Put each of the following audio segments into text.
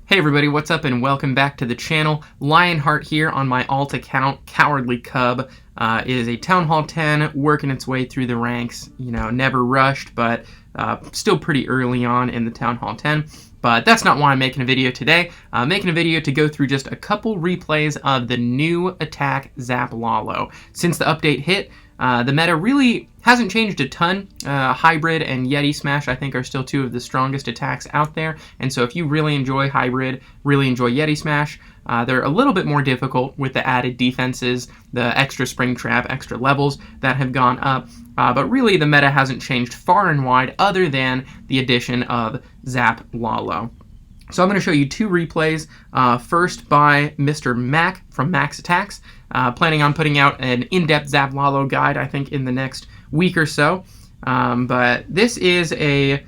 Hey everybody, what's up and welcome back to the channel. Lionheart here on my alt account. Cowardly Cub is a Town Hall 10 working its way through the ranks. You know, never rushed, but still pretty early on in the Town Hall 10. But that's not why I'm making a video today. I'm making a video to go through just a couple replays of the new attack Zap Lalo. Since the update hit, the meta really hasn't changed a ton. Hybrid and Yeti Smash, I think, are still two of the strongest attacks out there. And so if you really enjoy Hybrid, really enjoy Yeti Smash, they're a little bit more difficult with the added defenses, the extra Spring Trap, extra levels that have gone up. But really, the meta hasn't changed far and wide other than the addition of Zap Lalo. So I'm going to show you two replays, first by Mr. Mac from Max Attacks, planning on putting out an in-depth Zap Lalo guide, I think, in the next week or so. But this is a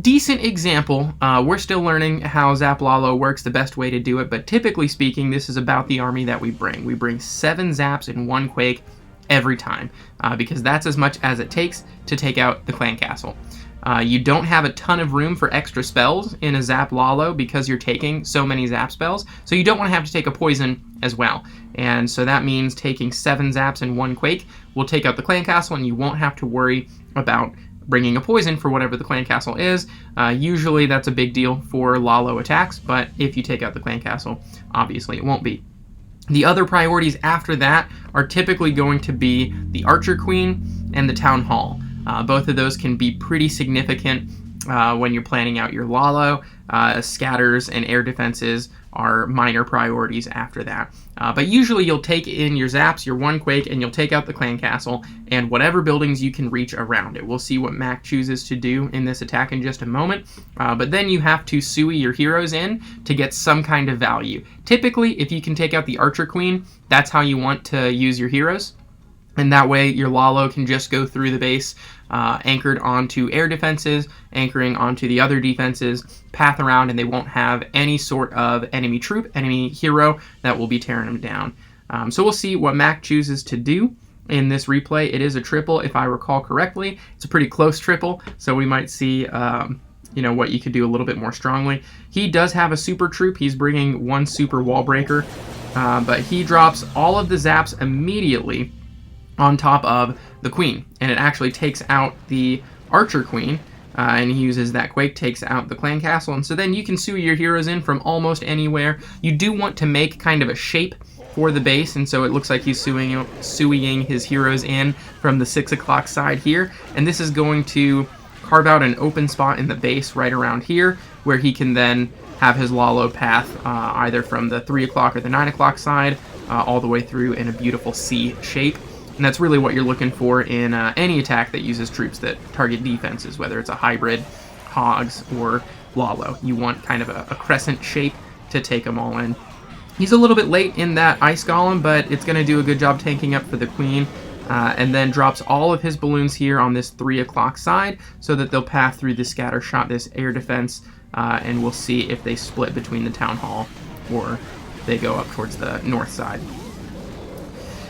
decent example. We're still learning how Zap Lalo works, the best way to do it, but typically speaking, this is about the army that we bring. We bring 7 Zaps in 1 Quake every time, because that's as much as it takes to take out the clan castle. You don't have a ton of room for extra spells in a Zap Lalo because you're taking so many Zap spells, so you don't want to have to take a poison as well. And so that means taking 7 Zaps in 1 Quake will take out the clan castle, and you won't have to worry about bringing a poison for whatever the clan castle is. Usually that's a big deal for Lalo attacks, but if you take out the clan castle, obviously it won't be. The other priorities after that are typically going to be the Archer Queen and the Town Hall. Both of those can be pretty significant when you're planning out your Lalo. Scatters and air defenses are minor priorities after that. But usually you'll take in your Zaps, your 1 Quake, and you'll take out the clan castle and whatever buildings you can reach around it. We'll see what Mac chooses to do in this attack in just a moment. But then you have to sui your heroes in to get some kind of value. Typically, if you can take out the Archer Queen, that's how you want to use your heroes. And that way, your Lalo can just go through the base, anchored onto air defenses, anchoring onto the other defenses, path around, and they won't have any sort of enemy troop, enemy hero that will be tearing them down. So we'll see what Mac chooses to do in this replay. It is a triple, if I recall correctly. It's a pretty close triple, so we might see you know, what you could do a little bit more strongly. He does have a super troop. He's bringing 1 super wall breaker, but he drops all of the Zaps immediately on top of the Queen, and it actually takes out the Archer Queen, and he uses that Quake, takes out the clan castle, and so then you can sui your heroes in from almost anywhere. You do want to make kind of a shape for the base, and so it looks like he's suiing his heroes in from the 6 o'clock side here, and this is going to carve out an open spot in the base right around here where he can then have his Lalo path either from the 3 o'clock or the 9 o'clock side all the way through in a beautiful C shape. And that's really what you're looking for in any attack that uses troops that target defenses, whether it's a hybrid, hogs, or Lalo. You want kind of a crescent shape to take them all in. He's a little bit late in that Ice Golem, but it's going to do a good job tanking up for the Queen, and then drops all of his balloons here on this 3 o'clock side so that they'll path through the scatter shot, this air defense, and we'll see if they split between the Town Hall or they go up towards the north side.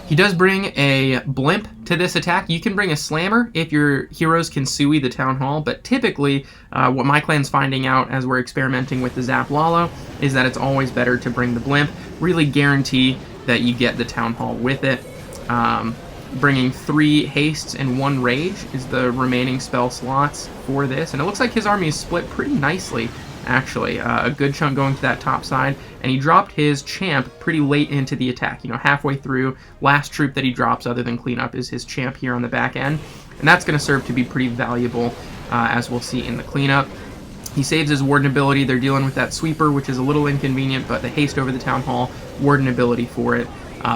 He does bring a blimp to this attack. You can bring a slammer if your heroes can sui the Town Hall, but typically what my clan's finding out as we're experimenting with the Zap Lalo is that it's always better to bring the blimp, really guarantee that you get the Town Hall with it. Bringing 3 hastes and 1 rage is the remaining spell slots for this, and it looks like his army is split pretty nicely, actually. A good chunk going to that top side, and he dropped his champ pretty late into the attack, you know, halfway through. Last troop that he drops other than cleanup is his champ here on the back end, and that's going to serve to be pretty valuable, as we'll see in the cleanup. He saves his warden ability. They're dealing with that sweeper, which is a little inconvenient, but the haste over the Town Hall, warden ability for it.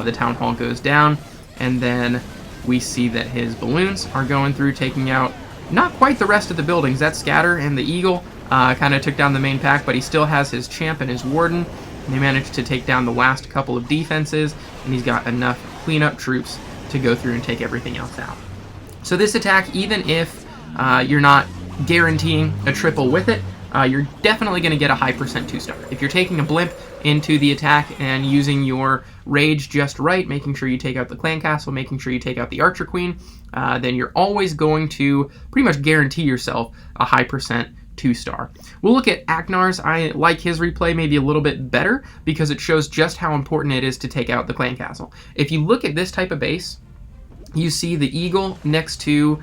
The Town Hall goes down, and then we see that his balloons are going through, taking out not quite the rest of the buildings. That scatter and the eagle kind of took down the main pack, but he still has his champ and his warden. And they managed to take down the last couple of defenses, and he's got enough cleanup troops to go through and take everything else out. So this attack, even if you're not guaranteeing a triple with it, you're definitely going to get a high percent 2-star. If you're taking a blimp into the attack and using your rage just right, making sure you take out the clan castle, making sure you take out the Archer Queen, then you're always going to pretty much guarantee yourself a high percent 2-star. We'll look at Aknar's. I like his replay maybe a little bit better because it shows just how important it is to take out the clan castle. If you look at this type of base, you see the eagle next to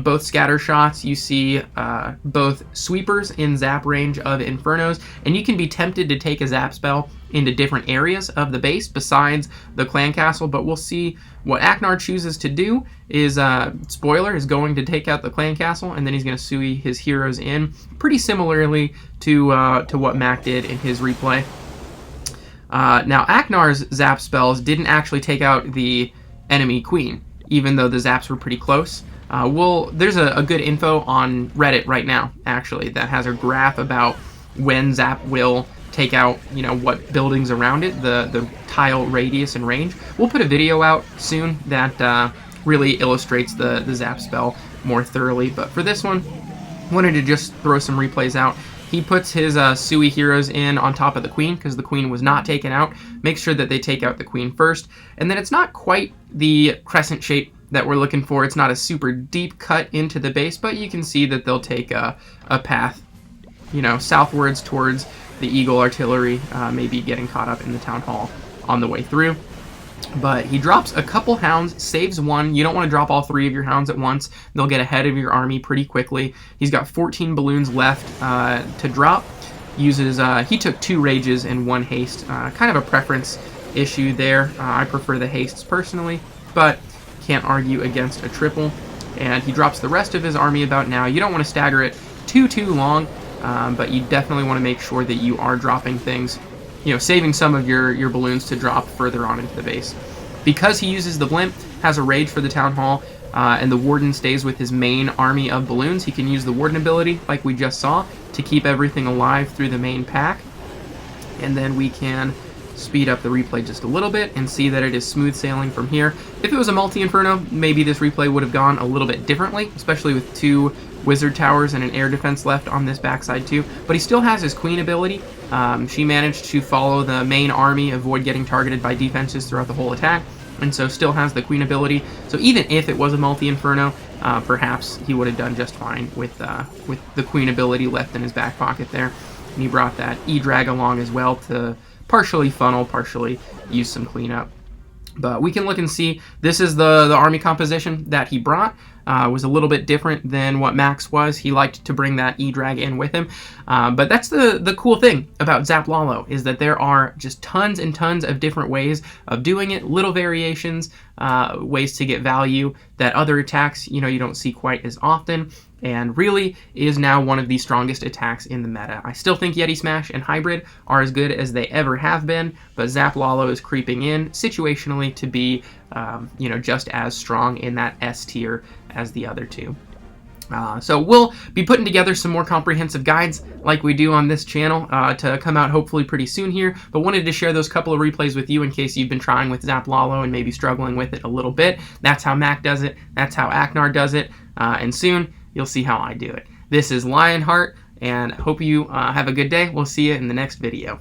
both scatter shots. You see both sweepers in zap range of infernos, and you can be tempted to take a zap spell into different areas of the base besides the clan castle, but we'll see what Aknar chooses to do is, spoiler, is going to take out the clan castle, and then he's going to sui his heroes in, pretty similarly to what Mac did in his replay. Now, Aknar's zap spells didn't actually take out the enemy queen, even though the zaps were pretty close. There's a good info on Reddit right now, actually, that has a graph about when zap will take out, what buildings around it, the tile radius and range. We'll put a video out soon that really illustrates the zap spell more thoroughly, but for this one, wanted to just throw some replays out. He puts his sui heroes in on top of the queen because the queen was not taken out. Make sure that they take out the queen first. And then it's not quite the crescent shape that we're looking for. It's not a super deep cut into the base, but you can see that they'll take a path, southwards towards the eagle artillery, maybe getting caught up in the town hall on the way through. But he drops a couple hounds, saves one. You don't want to drop all 3 of your hounds at once. They'll get ahead of your army pretty quickly. He's got 14 balloons left to drop. He took 2 rages and 1 haste. Kind of a preference issue there. I prefer the hastes personally, but can't argue against a triple. And he drops the rest of his army about now. You don't want to stagger it too long, but you definitely want to make sure that you are dropping things, saving some of your balloons to drop further on into the base. Because he uses the blimp, has a rage for the town hall, and the warden stays with his main army of balloons, he can use the warden ability, like we just saw, to keep everything alive through the main pack. And then we can speed up the replay just a little bit and see that it is smooth sailing from here. If it was a multi-inferno, maybe this replay would have gone a little bit differently, especially with 2 wizard towers and an air defense left on this backside too. But he still has his queen ability. She managed to follow the main army, avoid getting targeted by defenses throughout the whole attack, and so still has the queen ability. So even if it was a multi-inferno, perhaps he would have done just fine with the queen ability left in his back pocket there. And he brought that E-drag along as well to partially funnel, partially use some cleanup. But we can look and see this is the army composition that he brought. Was a little bit different than what Max was. He liked to bring that E-drag in with him. But that's the cool thing about Zap Lalo, is that there are just tons and tons of different ways of doing it, little variations, ways to get value that other attacks, you don't see quite as often, and really is now one of the strongest attacks in the meta. I still think Yeti Smash and Hybrid are as good as they ever have been, but Zap Lalo is creeping in situationally to be, just as strong in that S tier as the other 2. So we'll be putting together some more comprehensive guides like we do on this channel to come out hopefully pretty soon here, but wanted to share those couple of replays with you in case you've been trying with Zap Lalo and maybe struggling with it a little bit. That's how Mac does it. That's how Aknar does it. And soon you'll see how I do it. This is Lionheart, and hope you have a good day. We'll see you in the next video.